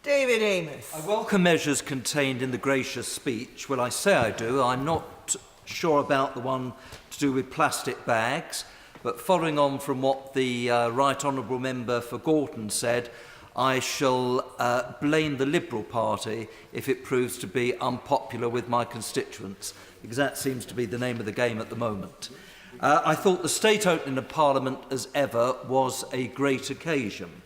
David Amess. I welcome measures contained in the gracious speech. Well, I say I do. I'm not sure about the one to do with plastic bags, but following on from what the Right Honourable Member for Gorton said, I shall blame the Liberal Party if it proves to be unpopular with my constituents, because that seems to be the name of the game at the moment. I thought the state opening of Parliament, as ever, was a great occasion.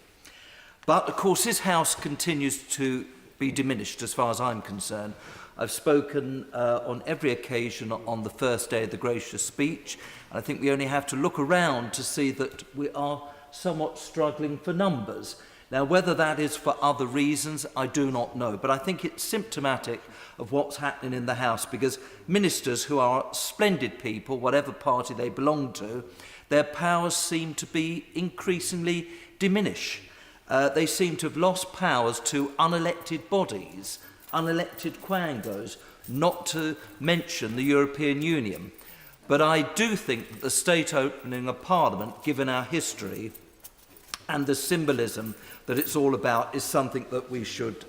But, of course, this House continues to be diminished as far as I'm concerned. I've spoken on every occasion on the first day of the gracious speech, and I think we only have to look around to see that we are somewhat struggling for numbers. Now, whether that is for other reasons, I do not know, but I think it's symptomatic of what's happening in the House, because ministers who are splendid people, whatever party they belong to, their powers seem to be increasingly diminished. They seem to have lost powers to unelected bodies, unelected quangos, not to mention the European Union. But I do think that the state opening of Parliament, given our history and the symbolism that it's all about, is something that we should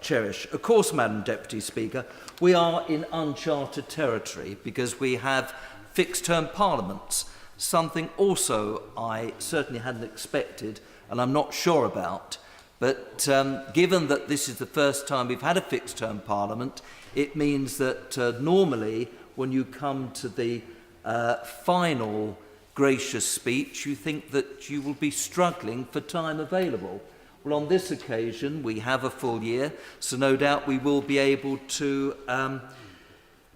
cherish. Of course, Madam Deputy Speaker, we are in uncharted territory because we have fixed-term parliaments, something also I certainly hadn't expected and I'm not sure about. But given that this is the first time we've had a fixed-term parliament, it means that normally when you come to the final gracious speech, you think that you will be struggling for time available. Well, on this occasion, we have a full year, so no doubt we will be able to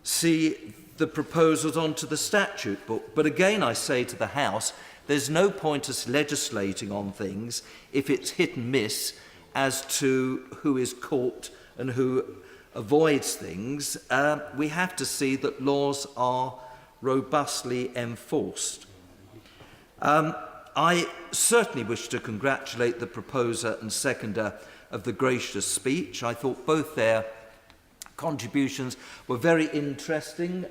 see the proposals onto the statute book. But again, I say to the House, there's no point us legislating on things if it's hit and miss as to who is caught and who avoids things. We have to see that laws are robustly enforced. I certainly wish to congratulate the proposer and seconder of the gracious speech. I thought both their contributions were very interesting.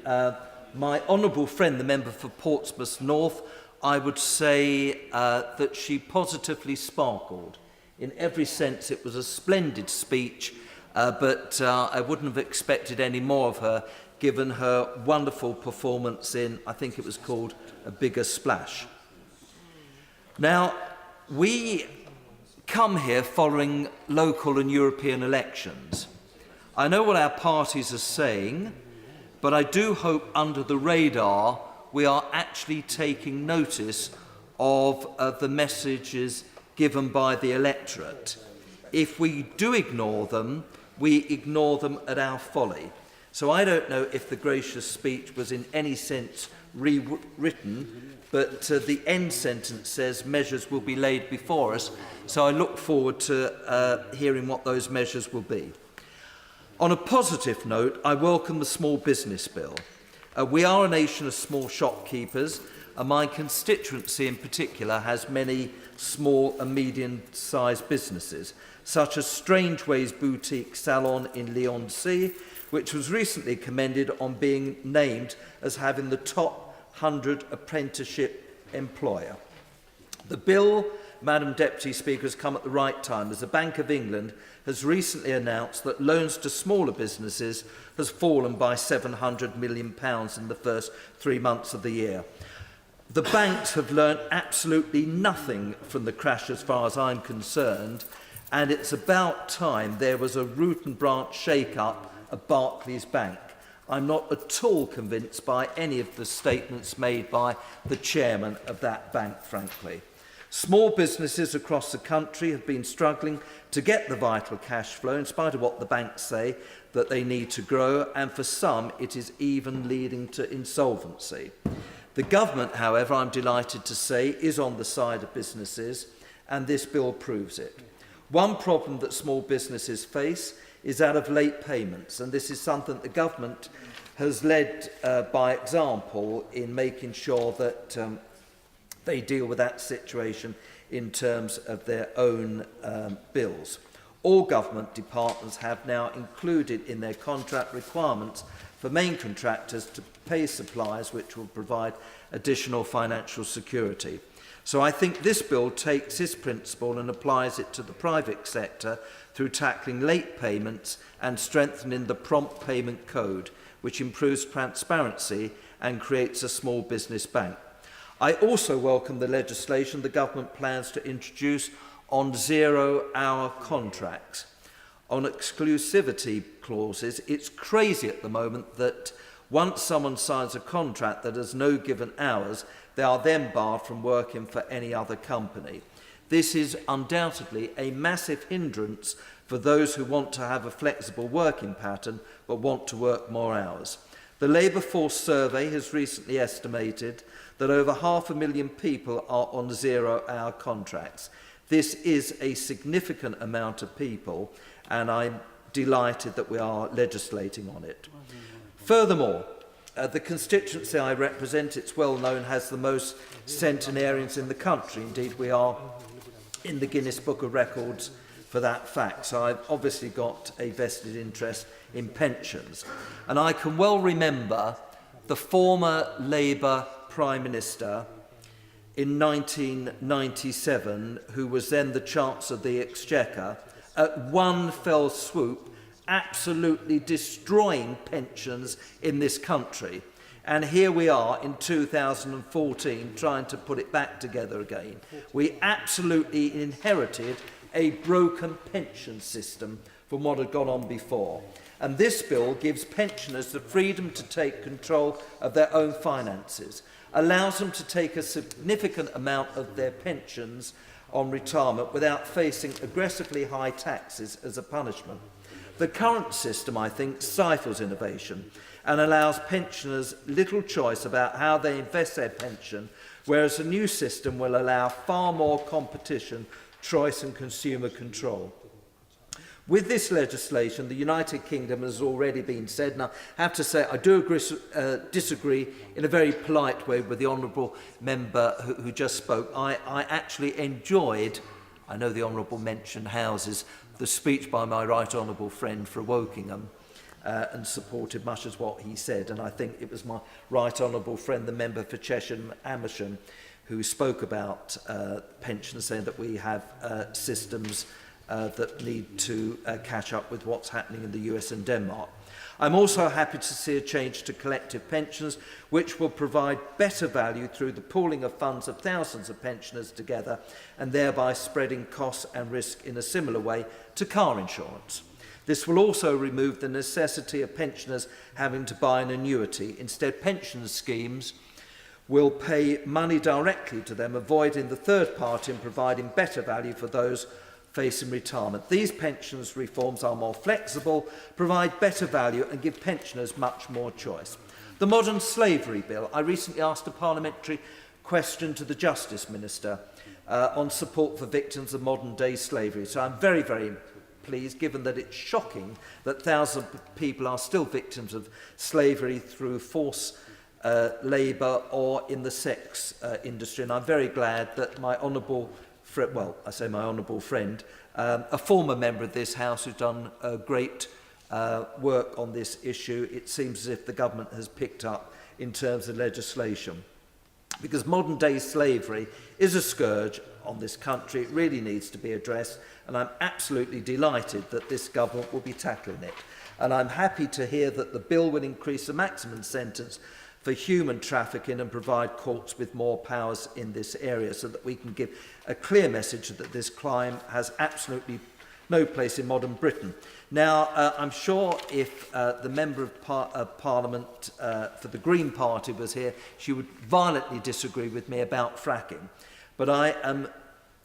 My honourable friend, the member for Portsmouth North, I would say that she positively sparkled. In every sense, it was a splendid speech, but I wouldn't have expected any more of her, given her wonderful performance in, I think it was called, A Bigger Splash. Now, we come here following local and European elections. I know what our parties are saying, but I do hope under the radar we are actually taking notice of the messages given by the electorate. If we do ignore them, we ignore them at our folly. So I don't know if the gracious speech was in any sense rewritten, but the end sentence says measures will be laid before us. So I look forward to hearing what those measures will be. On a positive note, I welcome the Small Business Bill. We are a nation of small shopkeepers, and my constituency in particular has many small and medium-sized businesses, such as Strangeways Boutique Salon in Leigh-on-Sea, which was recently commended on being named as having the top 100 apprenticeship employer. The bill, Madam Deputy Speaker, has come at the right time, as the Bank of England has recently announced that loans to smaller businesses has fallen by £700 million in the first 3 months of the year. The banks have learnt absolutely nothing from the crash as far as I'm concerned, and it's about time there was a root and branch shake-up at Barclays Bank. I'm not at all convinced by any of the statements made by the chairman of that bank, frankly. Small businesses across the country have been struggling to get the vital cash flow, in spite of what the banks say that they need to grow, and for some it is even leading to insolvency. The government, however, I'm delighted to say, is on the side of businesses, and this bill proves it. One problem that small businesses face is that of late payments, and this is something the government has led by example in making sure that they deal with that situation in terms of their own bills. All government departments have now included in their contract requirements for main contractors to pay suppliers, which will provide additional financial security. So I think this bill takes this principle and applies it to the private sector through tackling late payments and strengthening the prompt payment code, which improves transparency and creates a small business bank. I also welcome the legislation the government plans to introduce on zero-hour contracts. On exclusivity clauses, it's crazy at the moment that once someone signs a contract that has no given hours, they are then barred from working for any other company. This is undoubtedly a massive hindrance for those who want to have a flexible working pattern but want to work more hours. The Labour Force Survey has recently estimated that over 500,000 people are on zero-hour contracts. This is a significant amount of people, and I'm delighted that we are legislating on it. Furthermore, the constituency I represent, it's well known, has the most centenarians in the country. Indeed, we are in the Guinness Book of Records for that fact. So I've obviously got a vested interest in pensions. And I can well remember the former Labour Prime Minister in 1997, who was then the Chancellor of the Exchequer, at one fell swoop, absolutely destroying pensions in this country. And here we are in 2014 trying to put it back together again. We absolutely inherited a broken pension system from what had gone on before. And this bill gives pensioners the freedom to take control of their own finances, allows them to take a significant amount of their pensions on retirement without facing aggressively high taxes as a punishment. The current system, I think, stifles innovation and allows pensioners little choice about how they invest their pension, whereas the new system will allow far more competition, choice and consumer control. With this legislation, the United Kingdom has already been said, and I have to say I do disagree in a very polite way with the honourable member who just spoke. I actually enjoyed, I know the honourable mentioned houses, the speech by my right honourable friend for Wokingham, and supported much as what he said. And I think it was my right honourable friend, the member for Cheshire Amersham, who spoke about pensions, saying that we have systems that need to catch up with what's happening in the US and Denmark. I'm also happy to see a change to collective pensions, which will provide better value through the pooling of funds of thousands of pensioners together, and thereby spreading costs and risk in a similar way to car insurance. This will also remove the necessity of pensioners having to buy an annuity. Instead, pension schemes will pay money directly to them, avoiding the third party and providing better value for those facing retirement. These pensions reforms are more flexible, provide better value and give pensioners much more choice. The modern slavery bill. I recently asked a parliamentary question to the Justice Minister on support for victims of modern day slavery. So I'm very, very pleased, given that it's shocking that thousands of people are still victims of slavery through forced labour or in the sex industry. And I'm very glad that my honourable friend, a former member of this House who's done great work on this issue, it seems as if the government has picked up in terms of legislation. Because modern day slavery is a scourge on this country. It really needs to be addressed, and I'm absolutely delighted that this government will be tackling it. And I'm happy to hear that the bill will increase the maximum sentence for human trafficking and provide courts with more powers in this area, so that we can give a clear message that this crime has absolutely no place in modern Britain. Now, I'm sure if the Member of Parliament for the Green Party was here, she would violently disagree with me about fracking. But I am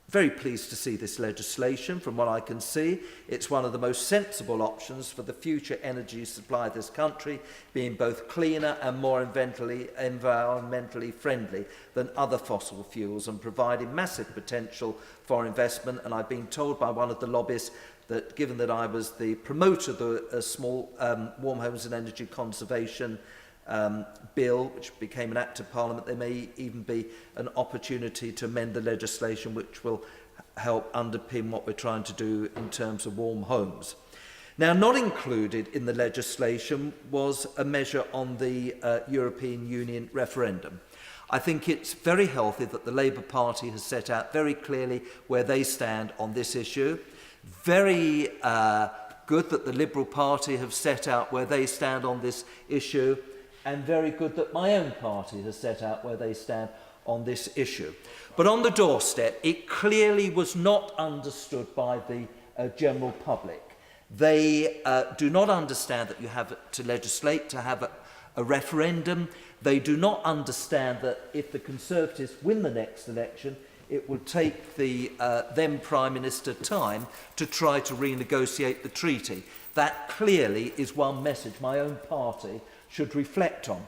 very pleased to see this legislation. From what I can see, it's one of the most sensible options for the future energy supply of this country, being both cleaner and more environmentally friendly than other fossil fuels, and providing massive potential for investment. And I've been told by one of the lobbyists that, given that I was the promoter of the small warm homes and energy conservation bill, which became an Act of Parliament, there may even be an opportunity to amend the legislation which will help underpin what we're trying to do in terms of warm homes. Now, not included in the legislation was a measure on the European Union referendum. I think it's very healthy that the Labour Party has set out very clearly where they stand on this issue. Very good that the Liberal Party have set out where they stand on this issue, and very good that my own party has set out where they stand on this issue. But on the doorstep, it clearly was not understood by the general public. They do not understand that you have to legislate, to have a referendum. They do not understand that if the Conservatives win the next election, it will take the then Prime Minister time to try to renegotiate the treaty. That clearly is one message my own party should reflect on.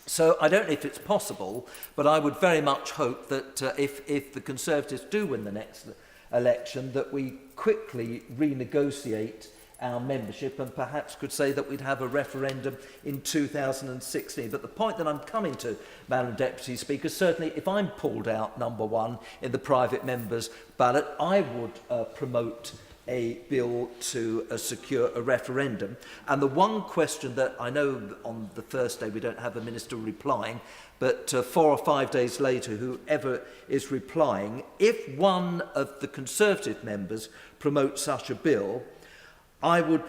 So I don't know if it's possible, but I would very much hope that if the Conservatives do win the next election, that we quickly renegotiate our membership and perhaps could say that we'd have a referendum in 2016. But the point that I'm coming to, Madam Deputy Speaker, certainly if I'm pulled out number one in the private members' ballot, I would promote a bill to secure a referendum. And the one question that I know on the first day we don't have a minister replying, but 4 or 5 days later, whoever is replying, if one of the Conservative members promotes such a bill, I would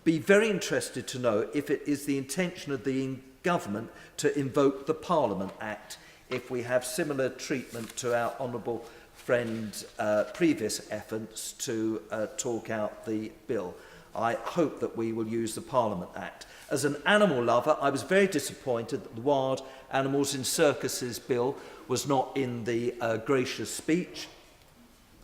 be very interested to know if it is the intention of the government to invoke the Parliament Act if we have similar treatment to our honourable friend previous efforts to talk out the bill. I hope that we will use the Parliament Act. As an animal lover, I was very disappointed that the Wild Animals in Circuses bill was not in the gracious speech.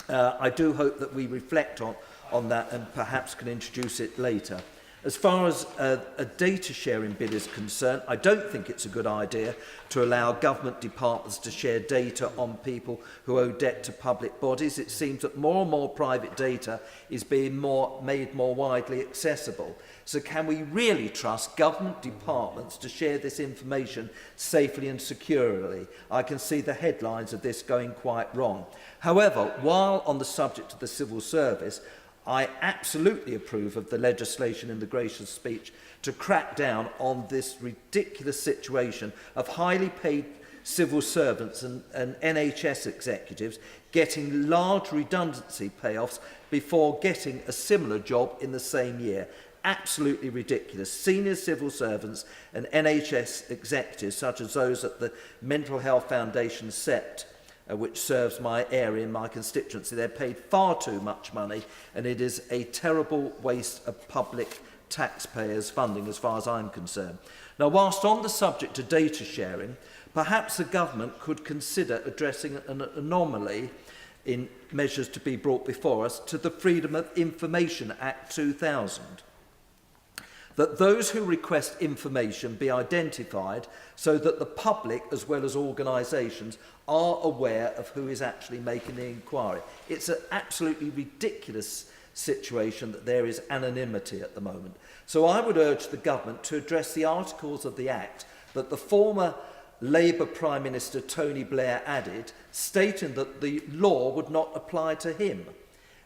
I do hope that we reflect on that and perhaps can introduce it later. As far as a data sharing bill is concerned, I don't think it's a good idea to allow government departments to share data on people who owe debt to public bodies. It seems that more and more private data is being made more widely accessible. So can we really trust government departments to share this information safely and securely? I can see the headlines of this going quite wrong. However, while on the subject of the civil service, I absolutely approve of the legislation in the gracious speech to crack down on this ridiculous situation of highly paid civil servants and NHS executives getting large redundancy payoffs before getting a similar job in the same year. Absolutely ridiculous. Senior civil servants and NHS executives, such as those at the Mental Health Foundation SEPT, which serves my area and my constituency, they're paid far too much money, and it is a terrible waste of public taxpayers' funding as far as I'm concerned. Now, whilst on the subject of data sharing, perhaps the government could consider addressing an anomaly in measures to be brought before us to the Freedom of Information Act 2000. That those who request information be identified so that the public, as well as organisations, are aware of who is actually making the inquiry. It's an absolutely ridiculous situation that there is anonymity at the moment. So I would urge the government to address the articles of the Act that the former Labour Prime Minister Tony Blair added, stating that the law would not apply to him.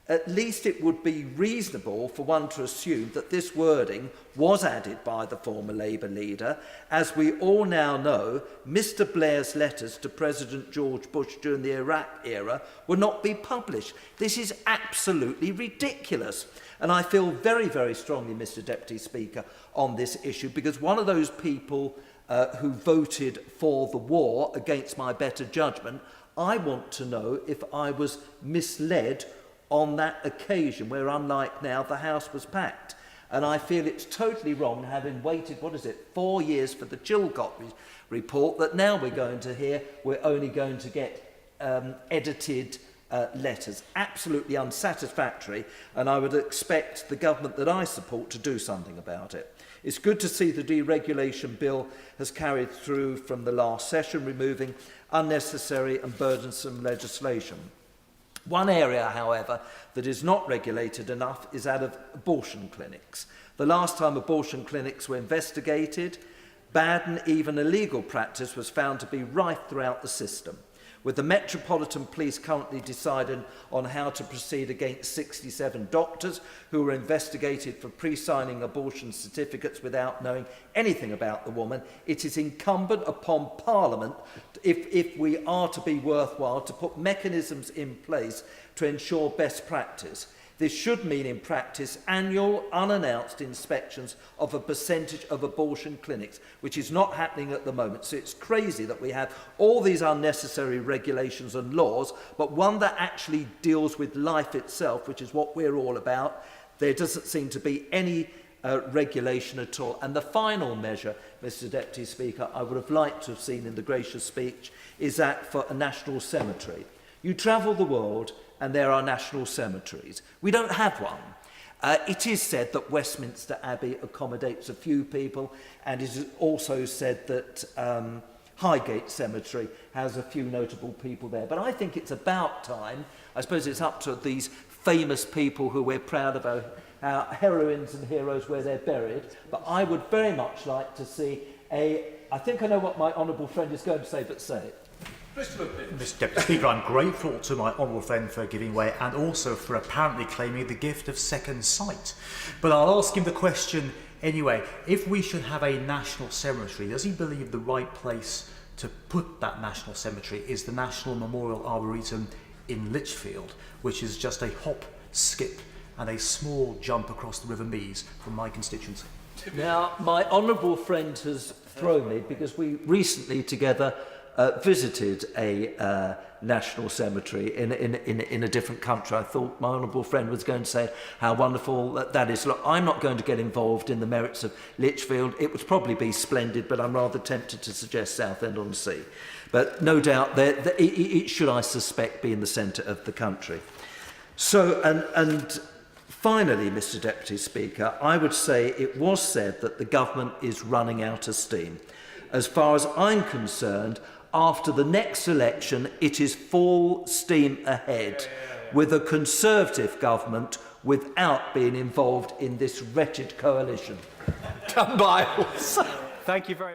At least it would be reasonable for one to assume that this wording was added by the former Labour leader. As we all now know, Mr Blair's letters to President George Bush during the Iraq era would not be published. This is absolutely ridiculous. And I feel very, very strongly, Mr Deputy Speaker, on this issue, because one of those people who voted for the war against my better judgment, I want to know if I was misled on that occasion where, unlike now, the House was packed. And I feel it's totally wrong, having waited, 4 years for the Chilcot report, that now we're going to hear we're only going to get edited letters. Absolutely unsatisfactory, and I would expect the government that I support to do something about it. It's good to see the deregulation bill has carried through from the last session, removing unnecessary and burdensome legislation. One area, however, that is not regulated enough is that of abortion clinics. The last time abortion clinics were investigated, bad and even illegal practice was found to be rife throughout the system. with the Metropolitan Police currently deciding on how to proceed against 67 doctors who were investigated for pre-signing abortion certificates without knowing anything about the woman, it is incumbent upon Parliament, if we are to be worthwhile, to put mechanisms in place to ensure best practice. This should mean, in practice, annual, unannounced inspections of a percentage of abortion clinics, which is not happening at the moment. So it's crazy that we have all these unnecessary regulations and laws, but one that actually deals with life itself, which is what we're all about, there doesn't seem to be any regulation at all. And the final measure, Mr. Deputy Speaker, I would have liked to have seen in the gracious speech is that for a national cemetery. You travel the world and there are national cemeteries. We don't have one. It is said that Westminster Abbey accommodates a few people, and it is also said that Highgate Cemetery has a few notable people there. But I think it's about time, I suppose it's up to these famous people who we're proud of, our heroines and heroes where they're buried, but I would very much like to see I think I know what my honourable friend is going to say, but say it. Mr. Deputy Speaker, I'm grateful to my honourable friend for giving way and also for apparently claiming the gift of second sight. But I'll ask him the question anyway. If we should have a national cemetery, does he believe the right place to put that national cemetery is the National Memorial Arboretum in Lichfield, which is just a hop, skip and a small jump across the River Mease from my constituency? Now, my honourable friend has thrown me because we recently together visited a national cemetery in a different country. I thought my honourable friend was going to say how wonderful that is. Look, I'm not going to get involved in the merits of Lichfield. It would probably be splendid, but I'm rather tempted to suggest Southend-on-Sea. But no doubt it should, I suspect, be in the centre of the country. So, and finally, Mr. Deputy Speaker, I would say it was said that the government is running out of steam. As far as I'm concerned, after the next election, it is full steam ahead with a Conservative government without being involved in this wretched coalition. Done by. Thank you very much.